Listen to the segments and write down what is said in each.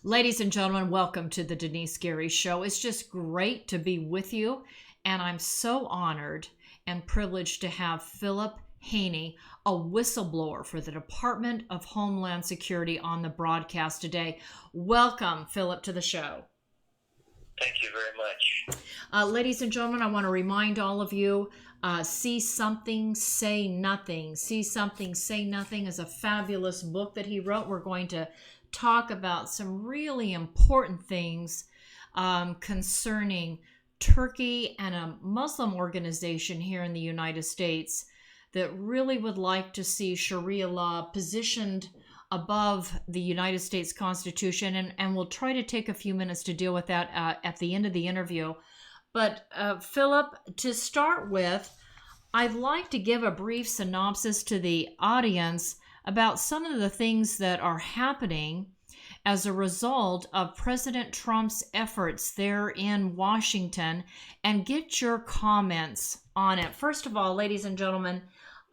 Ladies and gentlemen, welcome to the Denise Gary Show. It's just great to be with you, and I'm so honored and privileged to have Philip Haney, a whistleblower for the Department of Homeland Security, on the broadcast today. Welcome, Philip, to the show. Thank you very much. Ladies and gentlemen, I want to remind all of you, See Something, Say Nothing. See Something, Say Nothing is a fabulous book that he wrote. We're going to talk about some really important things concerning Turkey and a Muslim organization here in the United States that really would like to see Sharia law positioned above the United States Constitution, and we'll try to take a few minutes to deal with that at the end of the interview. But Philip, to start with, I'd like to give a brief synopsis to the audience about some of the things that are happening as a result of President Trump's efforts there in Washington, and get your comments on it. First of all, ladies and gentlemen,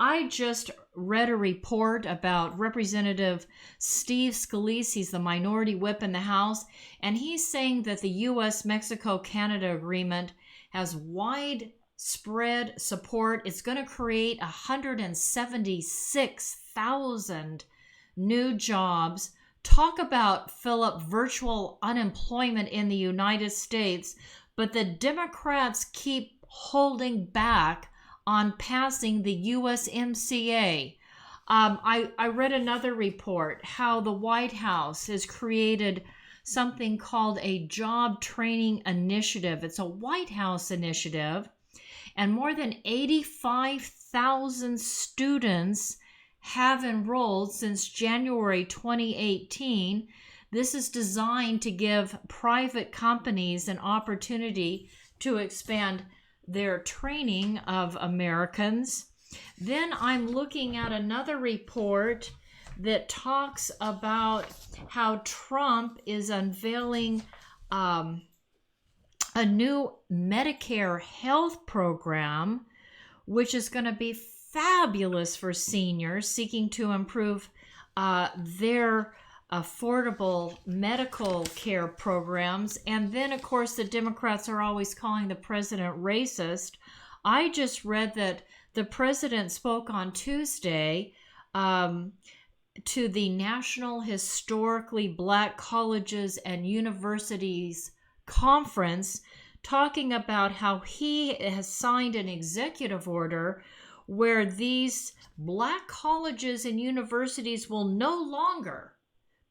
I just read a report about Representative Steve Scalise. He's the minority whip in the House, and he's saying that the U.S.-Mexico-Canada agreement has widespread support. It's going to create 176,000 new jobs. Talk about, Philip, virtual unemployment in the United States, but the Democrats keep holding back on passing the USMCA. I read another report how the White House has created something called a job training initiative. It's a White House initiative, and more than 85,000 students have enrolled since January 2018. This is designed to give private companies an opportunity to expand their training of Americans. Then I'm looking at another report that talks about how Trump is unveiling a new Medicare health program, which is going to be fabulous for seniors seeking to improve their affordable medical care programs. And then, of course, the Democrats are always calling the president racist. I just read that the president spoke on Tuesday to the National Historically Black Colleges and Universities Conference, talking about how he has signed an executive order where these black colleges and universities will no longer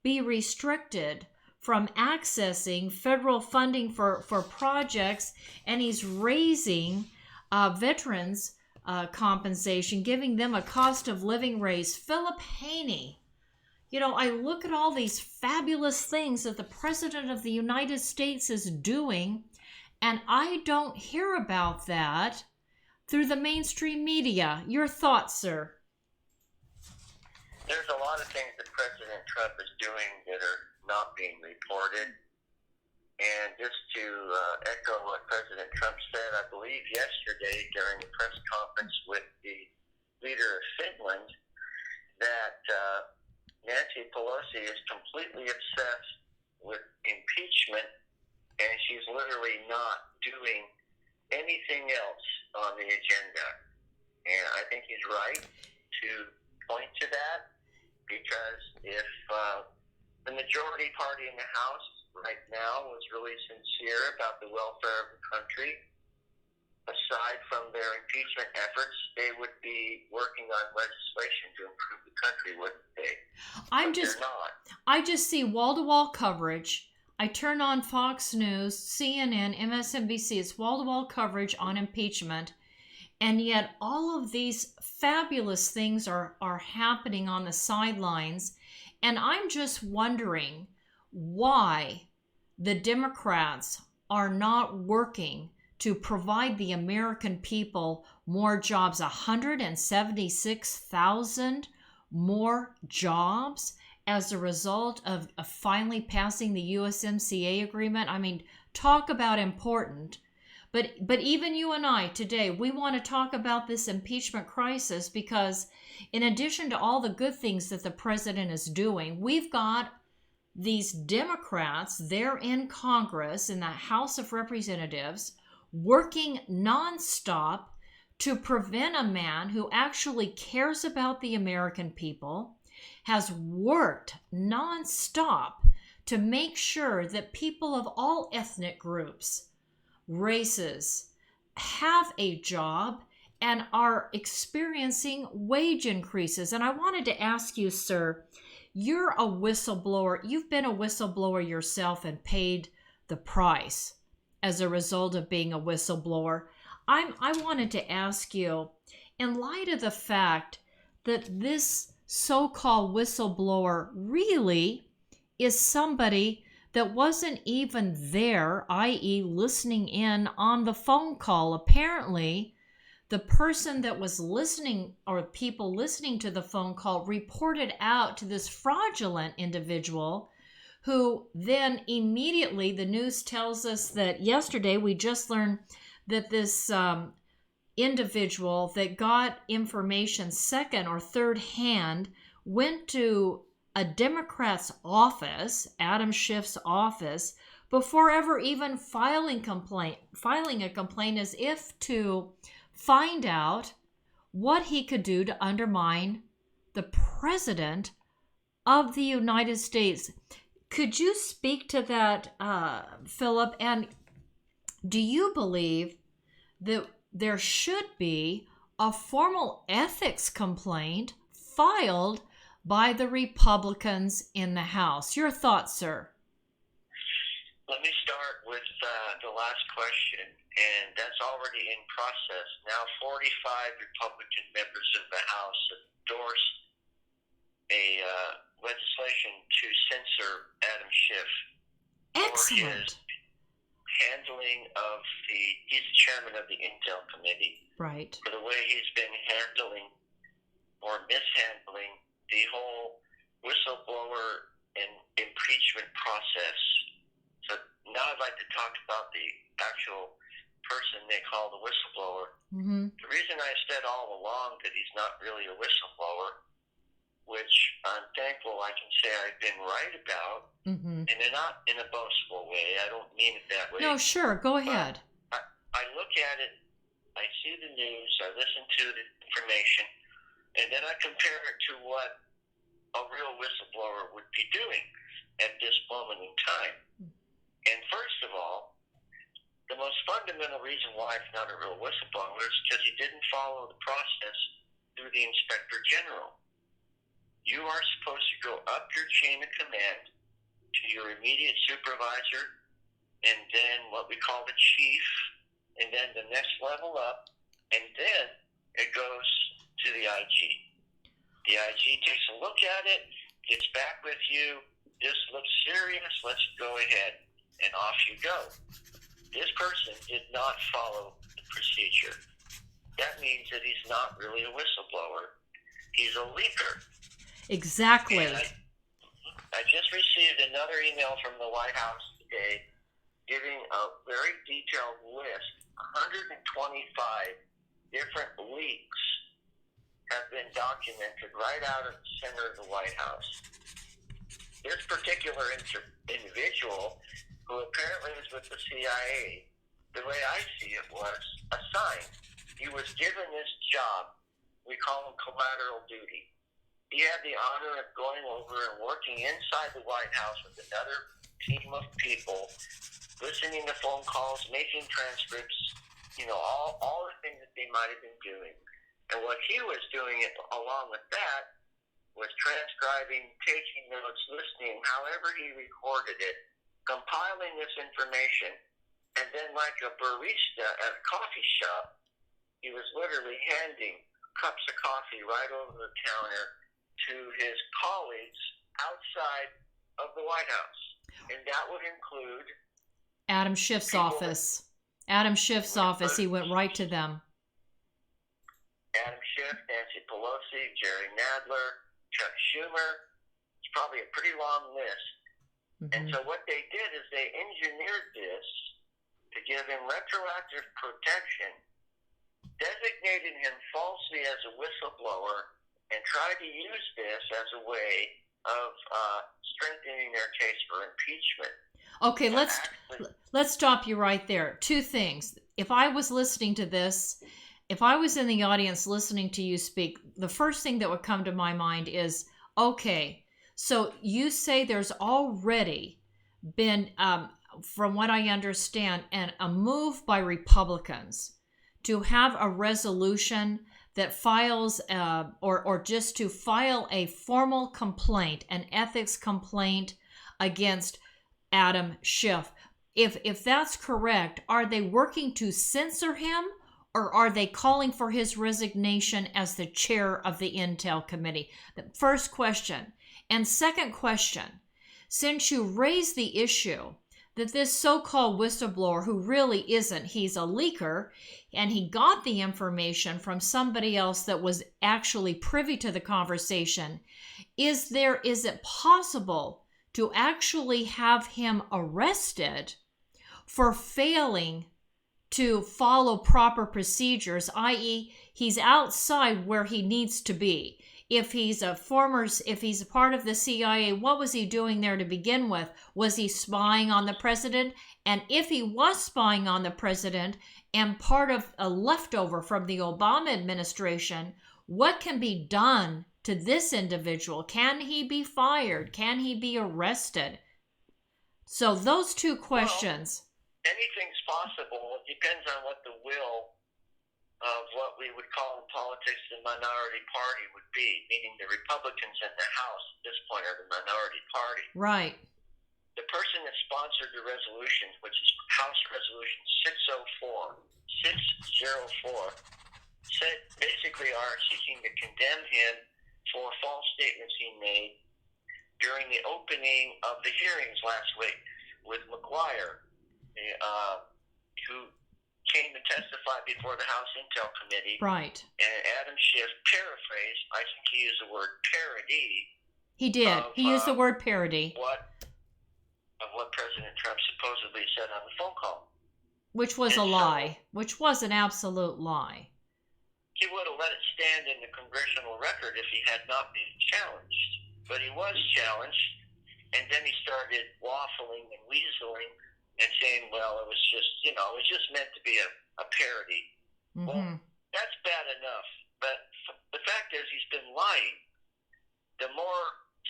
be restricted from accessing federal funding for projects, and he's raising veterans compensation, giving them a cost of living raise. Philip Haney, I look at all these fabulous things that the President of the United States is doing, and I don't hear about that through the mainstream media. Your thoughts, sir? There's a lot of things that President Trump is doing that are not being reported. And just to echo what President Trump said, I believe yesterday during a press conference with the leader of Finland, that Nancy Pelosi is completely obsessed with impeachment, and she's literally not doing anything else on the agenda. And I think he's right to point to that, because if the majority party in the House right now was really sincere about the welfare of the country, aside from their impeachment efforts, they would be working on legislation to improve the country, wouldn't they? I just see wall-to-wall coverage. I turn on Fox News, CNN, MSNBC. It's wall-to-wall coverage on impeachment. And yet all of these fabulous things are happening on the sidelines. And I'm just wondering why the Democrats are not working to provide the American people more jobs. 176,000 more jobs as a result of finally passing the USMCA agreement. I mean, talk about important. But even you and I today, we want to talk about this impeachment crisis, because in addition to all the good things that the president is doing, we've got these Democrats, they're in Congress, in the House of Representatives, working nonstop to prevent a man who actually cares about the American people, has worked nonstop to make sure that people of all ethnic groups, races, have a job and are experiencing wage increases. And I wanted to ask you, sir, you're a whistleblower. You've been a whistleblower yourself and paid the price as a result of being a whistleblower. I wanted to ask you, in light of the fact that this so-called whistleblower really is somebody that wasn't even there, i.e., listening in on the phone call. Apparently, the person that was listening, or people listening to the phone call, reported out to this fraudulent individual who then immediately, the news tells us that yesterday we just learned that this individual that got information second or third hand went to a Democrat's office, Adam Schiff's office, before ever even filing a complaint, as if to find out what he could do to undermine the president of the United States. Could you speak to that, Philip? And do you believe that there should be a formal ethics complaint filed by the Republicans in the House? Your thoughts, sir? Let me start with the last question, and that's already in process. Now 45 Republican members of the House endorsed a legislation to censor Adam Schiff for his handling of he's chairman of the Intel Committee. Right. For the way he's been handling or mishandling the whole whistleblower and impeachment process. So now I'd like to talk about the actual person they call the whistleblower. Mm-hmm. The reason I said all along that he's not really a whistleblower, which I'm thankful I can say I've been right about, Mm-hmm. and not in a boastful way. I don't mean it that way. No, sure. Go ahead. I look at it, I see the news, I listen to the information, and then I compare it to what a real whistleblower would be doing at this moment in time. And first of all, the most fundamental reason why it's not a real whistleblower is because he didn't follow the process through the Inspector General. You are supposed to go up your chain of command to your immediate supervisor, and then what we call the chief, and then the next level up, and then it goes to the IG. The IG takes a look at it, gets back with you, this looks serious, let's go ahead, and off you go. This person did not follow the procedure. That means that he's not really a whistleblower. He's a leaker. Exactly. And I just received another email from the White House today giving a very detailed list. 125 different leaks have been documented right out of the center of the White House. This particular individual, who apparently was with the CIA, the way I see it was assigned. He was given this job. We call him collateral duty. He had the honor of going over and working inside the White House with another team of people, listening to phone calls, making transcripts, all the things that they might have been doing. And what he was doing along with that was transcribing, taking notes, listening, however he recorded it, compiling this information, and then like a barista at a coffee shop, he was literally handing cups of coffee right over the counter to his colleagues outside of the White House. And that would include Adam Schiff's office. Adam Schiff's office. He went right to them. Adam Schiff, Nancy Pelosi, Jerry Nadler, Chuck Schumer. It's probably a pretty long list. Mm-hmm. And so what they did is they engineered this to give him retroactive protection, designated him falsely as a whistleblower, and tried to use this as a way of strengthening their case for impeachment. Okay, let's stop you right there. Two things. If I was listening to this, if I was in the audience listening to you speak, the first thing that would come to my mind is, okay, so you say there's already been, from what I understand, a move by Republicans to have a resolution that files, or just to file a formal complaint, an ethics complaint against Adam Schiff. If that's correct, are they working to censor him, or are they calling for his resignation as the chair of the Intel Committee? The first question. And second question, since you raised the issue that this so-called whistleblower, who really isn't, he's a leaker, and he got the information from somebody else that was actually privy to the conversation, is it possible to actually have him arrested for failing to follow proper procedures, i.e., he's outside where he needs to be? If he's a part of the CIA, what was he doing there to begin with? Was he spying on the president? And if he was spying on the president and part of a leftover from the Obama administration, what can be done to this individual? Can he be fired? Can he be arrested? So those two questions. Well, anything's possible. It depends on what the will of what we would call in politics the minority party would be, meaning the Republicans in the House at this point are the minority party. Right. The person that sponsored the resolution, which is House Resolution 604, said basically are seeking to condemn him for false statements he made during the opening of the hearings last week with McGuire, who came to testify before the House Intel Committee. Right. And Adam Schiff paraphrased, I think he used the word parody. He did. He used the word parody. Of what President Trump supposedly said on the phone call. Which was a lie. Which was an absolute lie. He would have let it stand in the congressional record if he had not been challenged. But he was challenged, and then he started waffling and weaseling and saying, well, it was just meant to be a parody. Mm-hmm. Well, that's bad enough. But the fact is he's been lying. The more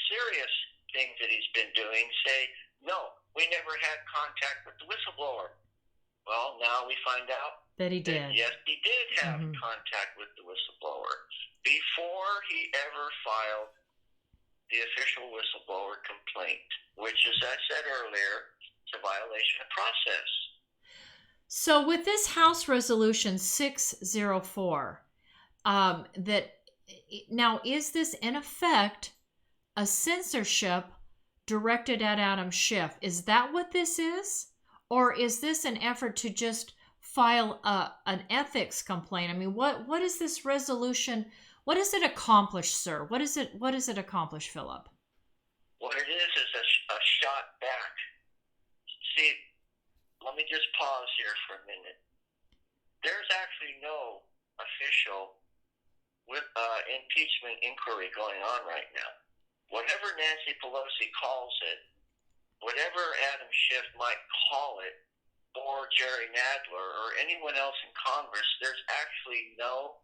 serious things that he's been doing say, no, we never had contact with the whistleblower. Well, now we find out that he did. Yes, he did have contact with the whistleblower before he ever filed the official whistleblower complaint, which, as I said earlier, is a violation of process. So with this House Resolution 604, now is this in effect a censorship directed at Adam Schiff? Is that what this is? Or is this an effort to just file an ethics complaint? I mean, what is this resolution? What does it accomplish, sir? What does it accomplish, Philip? What it is a shot back. See, let me just pause here for a minute. There's actually no official impeachment inquiry going on right now. Whatever Nancy Pelosi calls it, whatever Adam Schiff might call it, or Jerry Nadler, or anyone else in Congress, there's actually no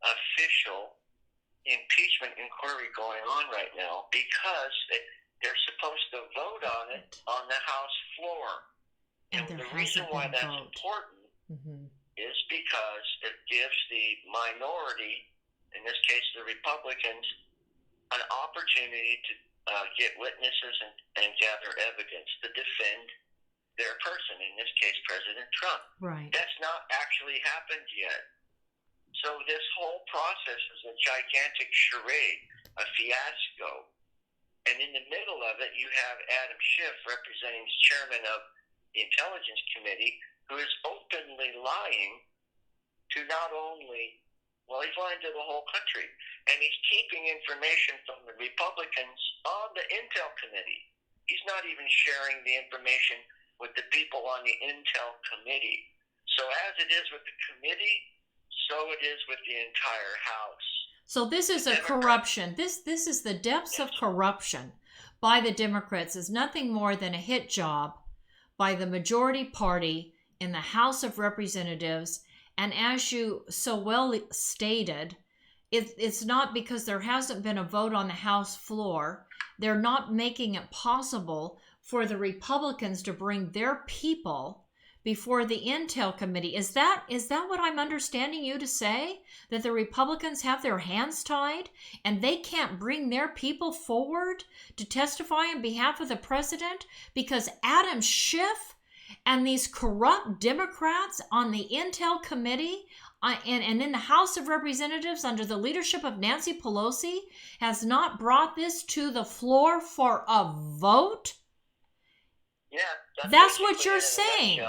official impeachment inquiry going on right now because they're supposed to vote on it on the House floor. And the reason why that's important is because it gives the minority, in this case the Republicans, an opportunity to get witnesses and gather evidence to defend their person, in this case President Trump. Right. That's not actually happened yet. So this whole process is a gigantic charade, a fiasco. And in the middle of it, you have Adam Schiff representing as chairman of the Intelligence Committee, who is openly lying to not only, well, he's lying to the whole country. And he's keeping information from the Republicans on the Intel Committee. He's not even sharing the information with the people on the Intel Committee. So as it is with the committee, so it is with the entire House. So this is a corruption. This is the depths of corruption by the Democrats. Is nothing more than a hit job by the majority party in the House of Representatives. And as you so well stated, it's not because there hasn't been a vote on the House floor. They're not making it possible for the Republicans to bring their people before the Intel Committee. Is that what I'm understanding you to say? That the Republicans have their hands tied and they can't bring their people forward to testify on behalf of the president because Adam Schiff and these corrupt Democrats on the Intel Committee and in the House of Representatives under the leadership of Nancy Pelosi has not brought this to the floor for a vote? Yeah, that's what you're saying.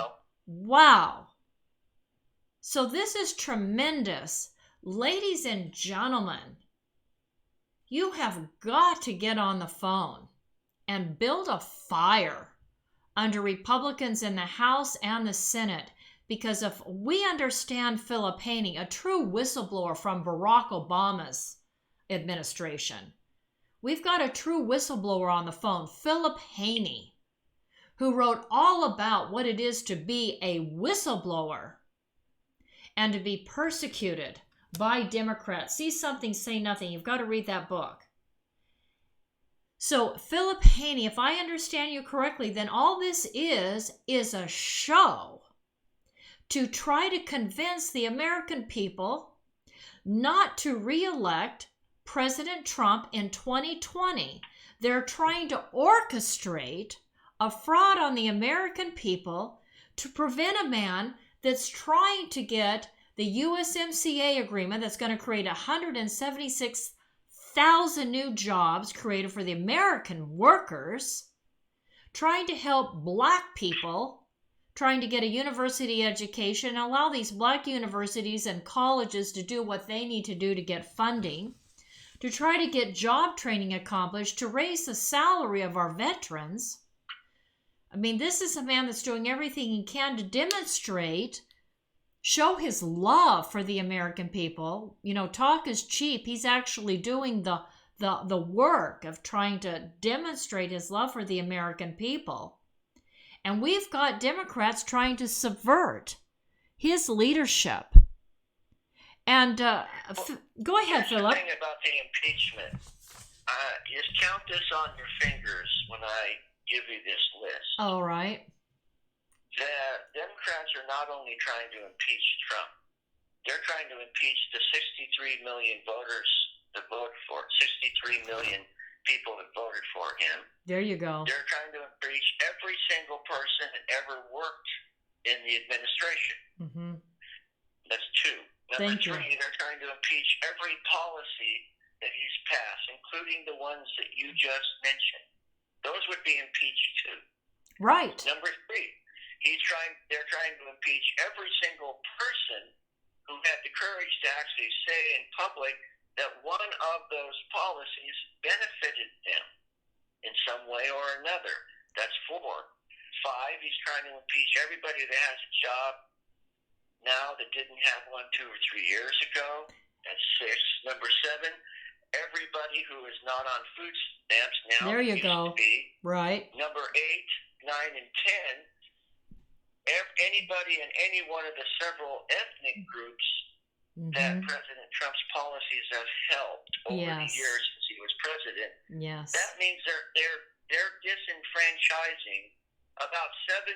Wow. So this is tremendous. Ladies and gentlemen, you have got to get on the phone and build a fire under Republicans in the House and the Senate, because if we understand PHILIP Haney, a true whistleblower from Barack Obama's administration, we've got a true whistleblower on the phone, PHILIP Haney, who wrote all about what it is to be a whistleblower and to be persecuted by Democrats. See something, say nothing. You've got to read that book. So PHILIP Haney, if I understand you correctly, then all this is a show to try to convince the American people not to re-elect President Trump in 2020. They're trying to orchestrate a fraud on the American people to prevent a man that's trying to get the USMCA agreement that's going to create 176,000 new jobs created for the American workers, trying to help black people, trying to get a university education, and allow these black universities and colleges to do what they need to do to get funding, to try to get job training accomplished, to raise the salary of our veterans. I mean, this is a man that's doing everything he can to demonstrate, show his love for the American people. You know, talk is cheap. He's actually doing the work of trying to demonstrate his love for the American people. And we've got Democrats trying to subvert his leadership. And go ahead, Philip. The thing about the impeachment, just count this on your fingers when I give you this list. All right. The Democrats are not only trying to impeach Trump, they're trying to impeach the 63 million voters that voted for 63 million people that voted for him. There you go. They're trying to impeach every single person that ever worked in the administration. Mm-hmm. That's two. Number three, they're trying to impeach every policy that he's passed, including the ones that you just mentioned. Those would be impeached too. Right. Number three, they're trying to impeach every single person who had the courage to actually say in public that one of those policies benefited them in some way or another. That's four. Five, he's trying to impeach everybody that has a job now that didn't have one 2 or 3 years ago. That's six. Number seven, everybody who is not on food stamps now. There you go. Right. Number 8, 9, and 10, anybody in any one of the several ethnic groups that President Trump's policies have helped over the years since he was president. Yes. That means they're disenfranchising about 70%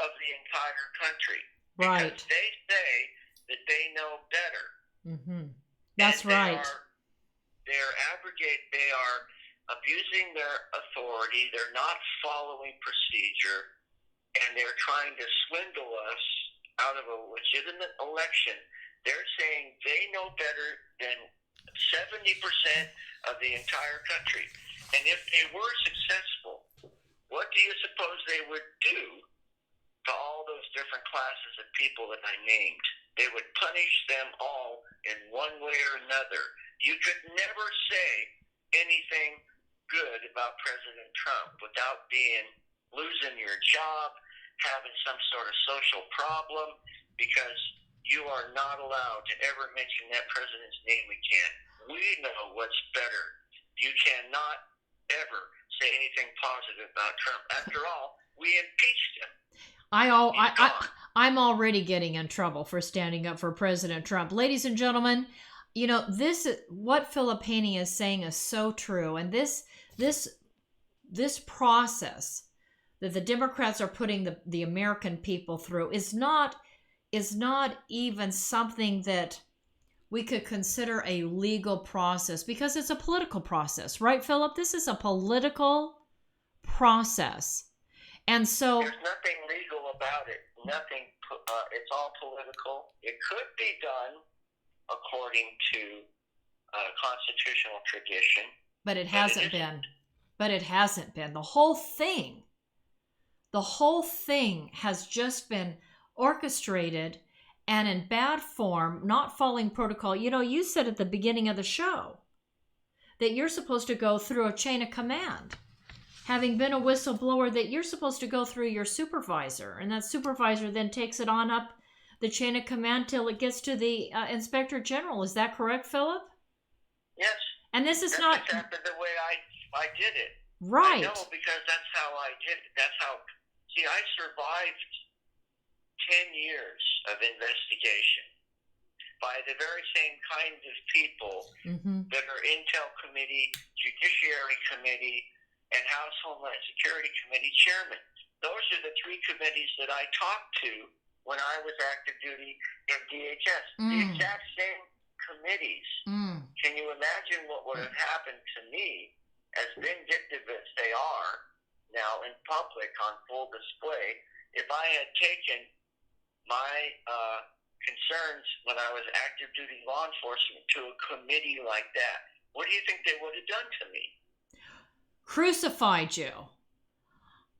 of the entire country. Right. Because they say that they know better. Mm-hmm. That's right. They are abusing their authority. They're not following procedure, and they're trying to swindle us out of a legitimate election. They're saying they know better than 70% of the entire country. And if they were successful, what do you suppose they would do to all those different classes of people that I named? They would punish them all in one way or another. You could never say anything good about President Trump without losing your job, having some sort of social problem, because you are not allowed to ever mention that president's name again. We know what's better. You cannot ever say anything positive about Trump. After all, we impeached him. I'm already getting in trouble for standing up for President Trump. Ladies and gentlemen, what Philip Haney is saying is so true. And this process that the Democrats are putting the American people through is not even something that we could consider a legal process, because it's a political process, right, Philip? This is a political process. And so there's nothing legal about it. Nothing. It's all political. It could be done according to constitutional tradition, but it hasn't been. But it hasn't been. The whole thing has just been orchestrated and in bad form, not following protocol. You said at the beginning of the show that you're supposed to go through a chain of command. Having been a whistleblower, that you're supposed to go through your supervisor, and that supervisor then takes it on up the chain of command till it gets to the Inspector General. Is that correct, Philip? Yes. And this is that's exactly the way I did it. Right. I know, because that's how I did it. I survived 10 years of investigation by the very same kinds of people that are Intel Committee, Judiciary Committee, and House Homeland Security Committee chairman. Those are the three committees that I talked to when I was active duty in DHS. The exact same committees. Can you imagine what would have happened to me, as vindictive as they are now in public on full display, if I had taken my concerns when I was active duty law enforcement to a committee like that? What do you think they would have done to me? Crucified you.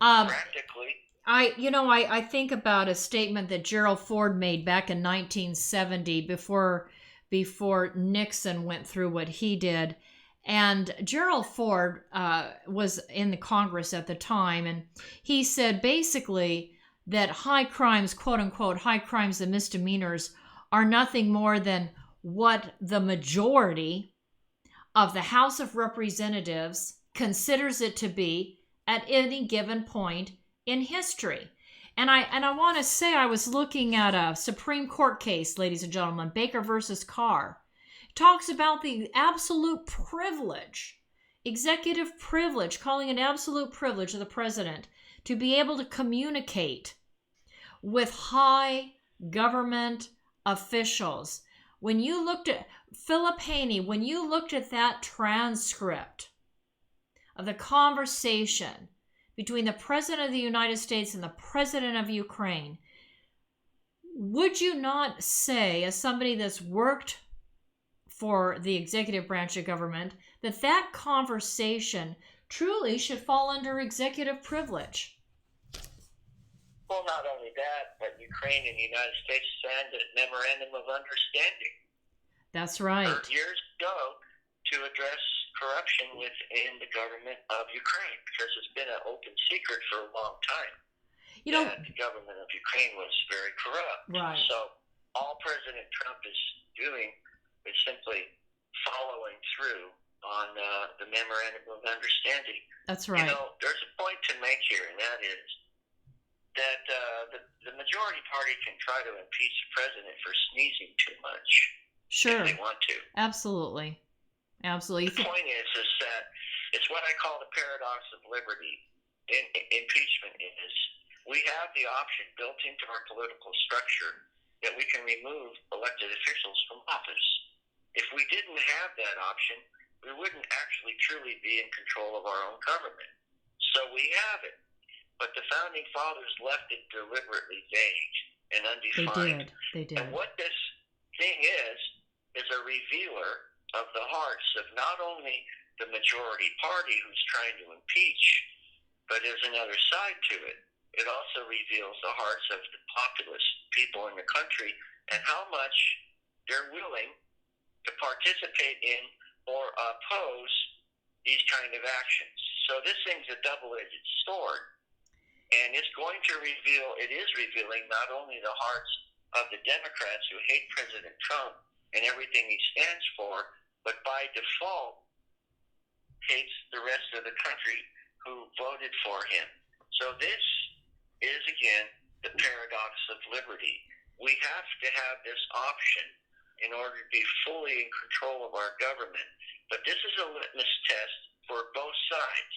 Practically. I think about a statement that Gerald Ford made back in 1970 before Nixon went through what he did. And Gerald Ford was in the Congress at the time, and he said basically that high crimes, quote unquote, high crimes and misdemeanors are nothing more than what the majority of the House of Representatives considers it to be at any given point in history. And I want to say, I was looking at a Supreme Court case, ladies and gentlemen, Baker versus Carr. It talks about the absolute privilege, executive privilege, calling it absolute privilege of the president to be able to communicate with high government officials. When you looked at Philip Haney, when you looked at that transcript of the conversation between the President of the United States and the President of Ukraine, would you not say, as somebody that's worked for the executive branch of government, that that conversation truly should fall under executive privilege? Well, not only that, but Ukraine and the United States signed a memorandum of understanding. That's right. Years ago, to address corruption within the government of Ukraine, because it's been an open secret for a long time that the government of Ukraine was very corrupt. Right. So all President Trump is doing is simply following through on the memorandum of understanding. That's right. There's a point to make here, and that is that the majority party can try to impeach the president for sneezing too much. Sure. If they want to. Absolutely. Absolutely. The point is that it's what I call the paradox of liberty. Impeachment is we have the option built into our political structure that we can remove elected officials from office. If we didn't have that option, we wouldn't actually truly be in control of our own government. So we have it. But the founding fathers left it deliberately vague and undefined. They did. And what this thing is a revealer of the hearts of not only the majority party who's trying to impeach, but there's another side to it. It also reveals the hearts of the populace, people in the country, and how much they're willing to participate in or oppose these kind of actions. So this thing's a double-edged sword. And it's going to it is revealing not only the hearts of the Democrats who hate President Trump and everything he stands for, but by default hates the rest of the country who voted for him. So this is, again, the paradox of liberty. We have to have this option in order to be fully in control of our government. But this is a litmus test for both sides.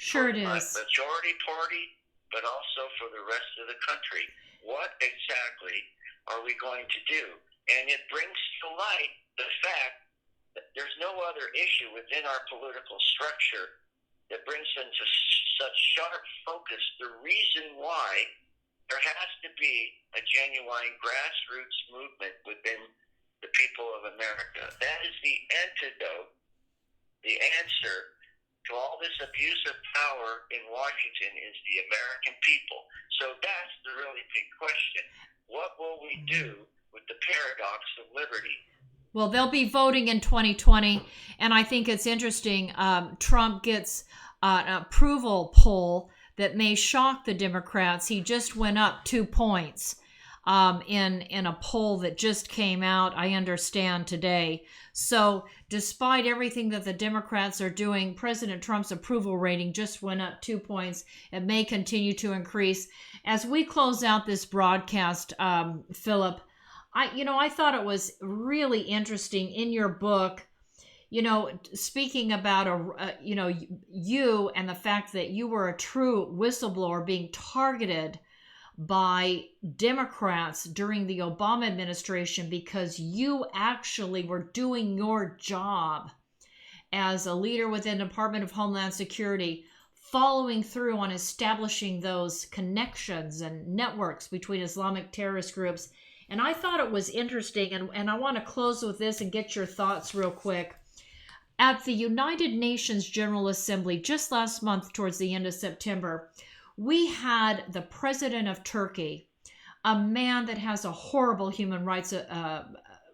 Sure it for is. the majority party, but also for the rest of the country. What exactly are we going to do? And it brings to light the fact that there's no other issue within our political structure that brings into such sharp focus the reason why there has to be a genuine grassroots movement within the people of America. That is the antidote, the answer to all this abuse of power in Washington is the American people. So that's the really big question. What will we do with the paradox of liberty? Well, they'll be voting in 2020, and I think it's interesting. Trump gets an approval poll that may shock the Democrats. He just went up 2 points in a poll that just came out, I understand, today. So despite everything that the Democrats are doing, President Trump's approval rating just went up 2 points. It may continue to increase. As we close out this broadcast, Philip, I thought it was really interesting in your book, speaking about, you and the fact that you were a true whistleblower being targeted by Democrats during the Obama administration because you actually were doing your job as a leader within the Department of Homeland Security, following through on establishing those connections and networks between Islamic terrorist groups. And I thought it was interesting, and I want to close with this and get your thoughts real quick. At the United Nations General Assembly just last month, towards the end of September, we had the president of Turkey, a man that has a horrible human rights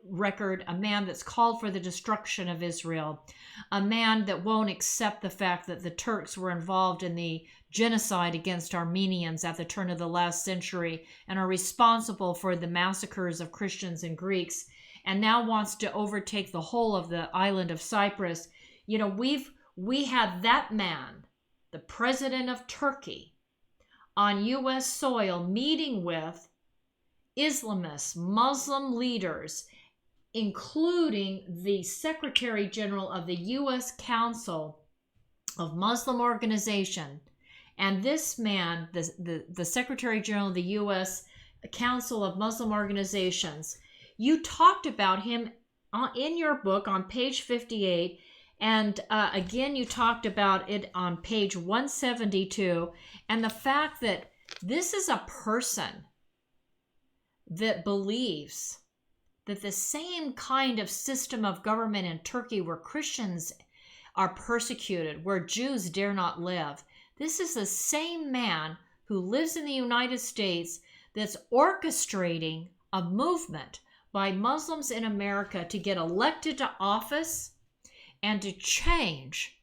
record, a man that's called for the destruction of Israel, a man that won't accept the fact that the Turks were involved in the genocide against Armenians at the turn of the last century and are responsible for the massacres of Christians and Greeks, and now wants to overtake the whole of the island of Cyprus. We had that man, the president of Turkey, on U.S. soil meeting with Islamists, Muslim leaders, including the Secretary General of the U.S. Council of Muslim Organization. And this man, the Secretary General of the U.S. Council of Muslim Organizations, you talked about him in your book on page 58, and again you talked about it on page 172, and the fact that this is a person that believes that the same kind of system of government in Turkey where Christians are persecuted, where Jews dare not live, this is the same man who lives in the United States that's orchestrating a movement by Muslims in America to get elected to office and to change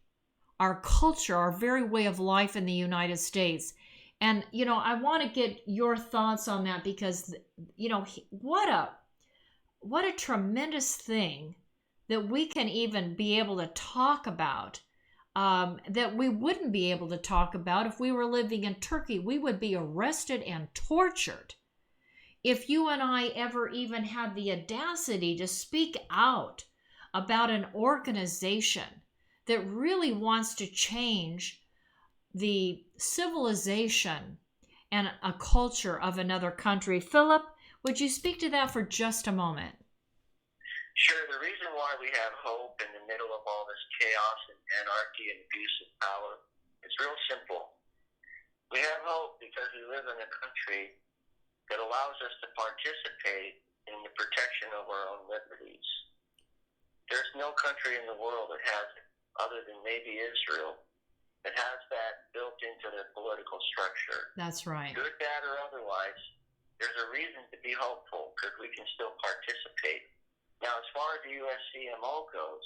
our culture, our very way of life in the United States. And, I want to get your thoughts on that because, what a tremendous thing that we can even be able to talk about, that we wouldn't be able to talk about if we were living in Turkey. We would be arrested and tortured if you and I ever even had the audacity to speak out about an organization that really wants to change the civilization and a culture of another country. Philip, would you speak to that for just a moment? Sure. The reason why we have hope in the middle of all this chaos and anarchy and abuse of power is real simple. We have hope because we live in a country that allows us to participate in the protection of our own liberties. There's no country in the world that has it, other than maybe Israel, that has that built into their political structure. That's right. Good, bad, or otherwise, there's a reason to be hopeful because we can still participate. Now, as far as the USCMO goes,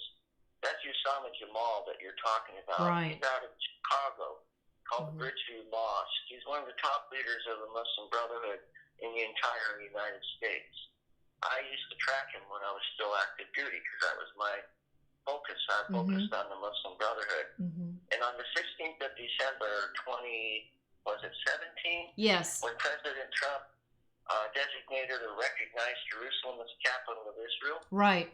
that's Usama Jamal that you're talking about. Right. He's out of Chicago, called the Bridgeview Mosque. He's one of the top leaders of the Muslim Brotherhood in the entire United States. I used to track him when I was still active duty because that was my focus. I focused on the Muslim Brotherhood. And on the 16th of December 2017? Yes. When President Trump designated or recognized Jerusalem as the capital of Israel. Right.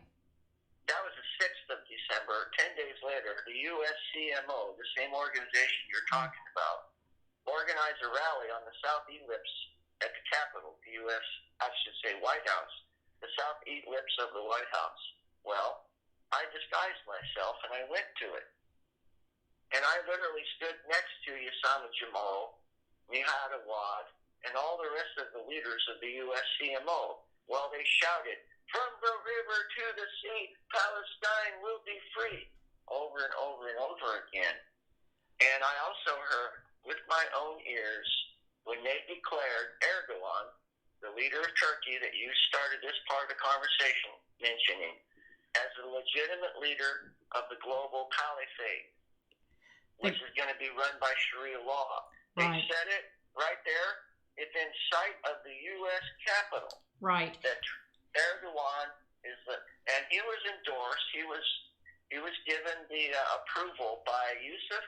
That was the 6th of December. 10 days later, the USCMO, the same organization you're talking about, organized a rally on the South Ellipse at the Capitol, the U.S., I should say White House, the South Ellipse of the White House. Well, I disguised myself and I went to it. And I literally stood next to Osama Jamal, Mihad Awad, and all the rest of the leaders of the USCMO. Well, they shouted, "From the river to the sea, Palestine will be free," over and over and over again. And I also heard with my own ears when they declared Erdogan, the leader of Turkey that you started this part of the conversation mentioning, as the legitimate leader of the global caliphate, which is going to be run by Sharia law. They said it right there. It's in sight of the U.S. Capitol. Right. That Erdogan is and he was endorsed. He was given the approval by Yusuf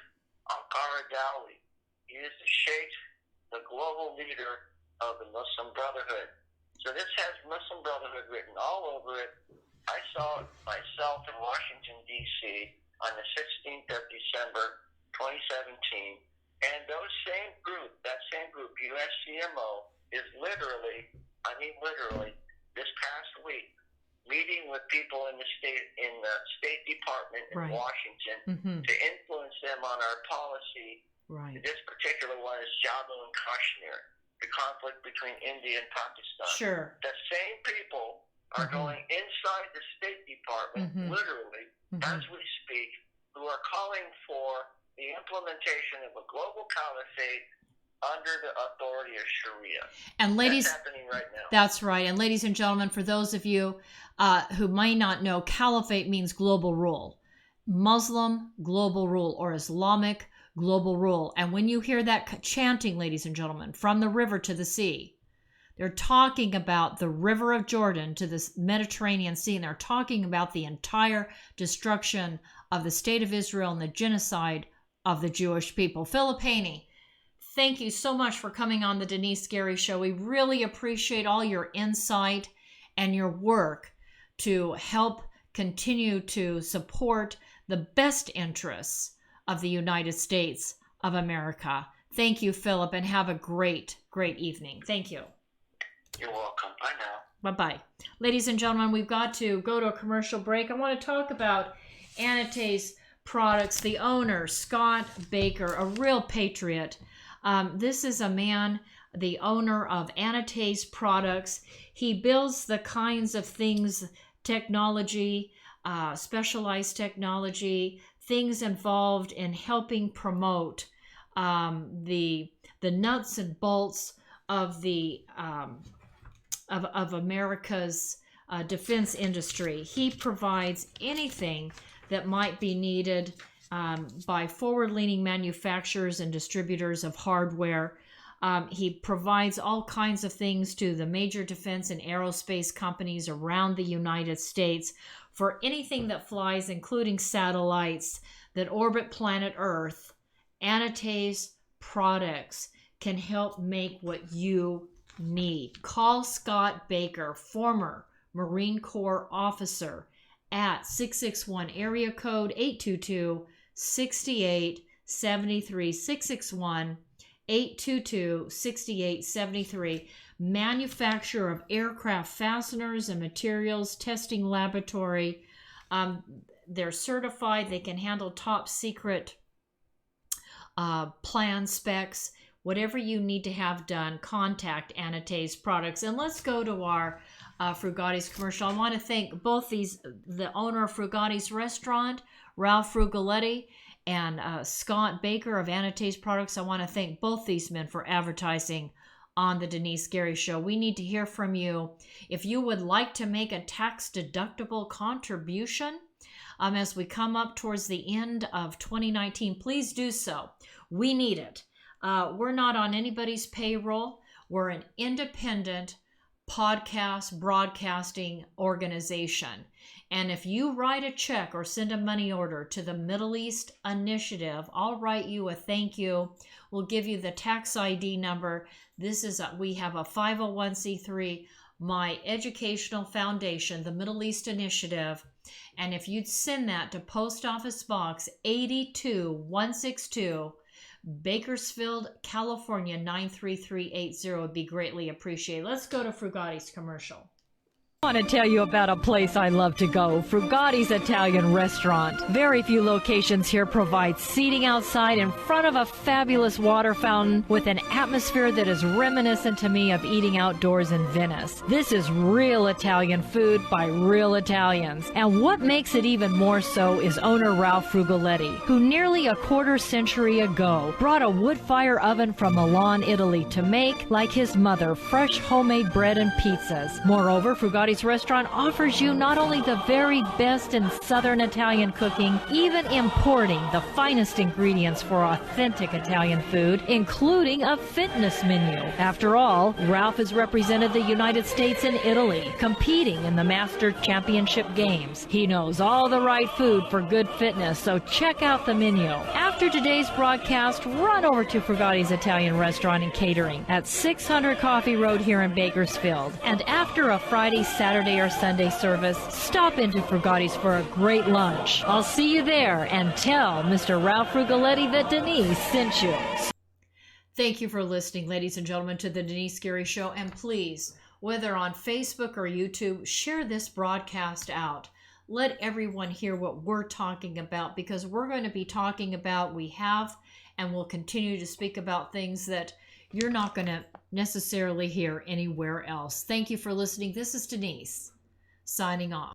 al-Qaradawi. He is the sheikh, the global leader of the Muslim Brotherhood. So this has Muslim Brotherhood written all over it. I saw it myself in Washington, D.C. on the 16th of December, 2017. And that same group, USCMO, is literally, this past week, meeting with people in the State Department in Washington to influence them on our policy. Right. This particular one is Jammu and Kashmir, the conflict between India and Pakistan. Sure. The same people are going inside the State Department, literally, as we speak, who are calling for the implementation of a global caliphate under the authority of Sharia. And ladies, that's happening right now. That's right. And ladies and gentlemen, for those of you who may not know, caliphate means global rule. Muslim global rule or Islamic global rule. And when you hear that chanting, ladies and gentlemen, from the river to the sea, they're talking about the river of Jordan to the Mediterranean Sea, and they're talking about the entire destruction of the state of Israel and the genocide of the Jewish people. PHILIP Haney, thank you so much for coming on the Denice Gary Show. We really appreciate all your insight and your work to help continue to support the best interests of the United States of America. Thank you, Philip, and have a great, great evening. Thank you. You're welcome. Bye now. Bye-bye. Ladies and gentlemen, we've got to go to a commercial break. I want to talk about Anatase Products, the owner, Scott Baker, a real patriot. This is a man, the owner of Anatase Products. He builds the kinds of things, technology, specialized technology, things involved in helping promote the nuts and bolts of the of America's defense industry. He provides anything that might be needed by forward-leaning manufacturers and distributors of hardware. He provides all kinds of things to the major defense and aerospace companies around the United States for anything that flies, including satellites that orbit planet Earth. Anatase Products can help make what you need. Call Scott Baker, former Marine Corps officer, at 661 area code 822-6873, 661 822-6873, manufacturer of aircraft fasteners and materials, testing laboratory. They're certified. They can handle top secret plan specs. Whatever you need to have done, contact Anatase Products. And let's go to our Frugatti's commercial. I want to thank both the owner of Frugatti's restaurant, Ralph Frugaletti, and Scott Baker of Anatase Products. I want to thank both these men for advertising on the Denice Gary Show. We need to hear from you. If you would like to make a tax-deductible contribution as we come up towards the end of 2019, please do so. We need it. We're not on anybody's payroll. We're an independent podcast broadcasting organization. And if you write a check or send a money order to the Middle East Initiative, I'll write you a thank you. We'll give you the tax ID number. We have a 501c3, my educational foundation, the Middle East Initiative. And if you'd send that to Post Office Box 82162, Bakersfield, California 93380, would be greatly appreciated. Let's go to Frugatti's commercial. I want to tell you about a place I love to go, Frugatti's Italian Restaurant. Very few locations here provide seating outside in front of a fabulous water fountain with an atmosphere that is reminiscent to me of eating outdoors in Venice. This is real Italian food by real Italians. And what makes it even more so is owner Ralph Frugoletti, who nearly a quarter century ago brought a wood fire oven from Milan, Italy to make, like his mother, fresh homemade bread and pizzas. Moreover, Frugatti's Restaurant offers you not only the very best in Southern Italian cooking, even importing the finest ingredients for authentic Italian food, including a fitness menu. After all, Ralph has represented the United States and Italy, competing in the Master Championship Games. He knows all the right food for good fitness, so check out the menu. After today's broadcast, run over to Frugatti's Italian Restaurant and Catering at 600 Coffee Road here in Bakersfield. And after a Friday, Saturday, or Sunday service, stop into Frugatti's for a great lunch. I'll see you there, and tell Mr. Ralph Frugoletti that Denice sent you. Thank you for listening, ladies and gentlemen, to the Denice Scary Show. And please, whether on Facebook or YouTube, share this broadcast out. Let everyone hear what we're talking about, because we're going to be talking about, we have and will continue to speak about things that you're not going to necessarily hear anywhere else. Thank you for listening. This is Denice, signing off.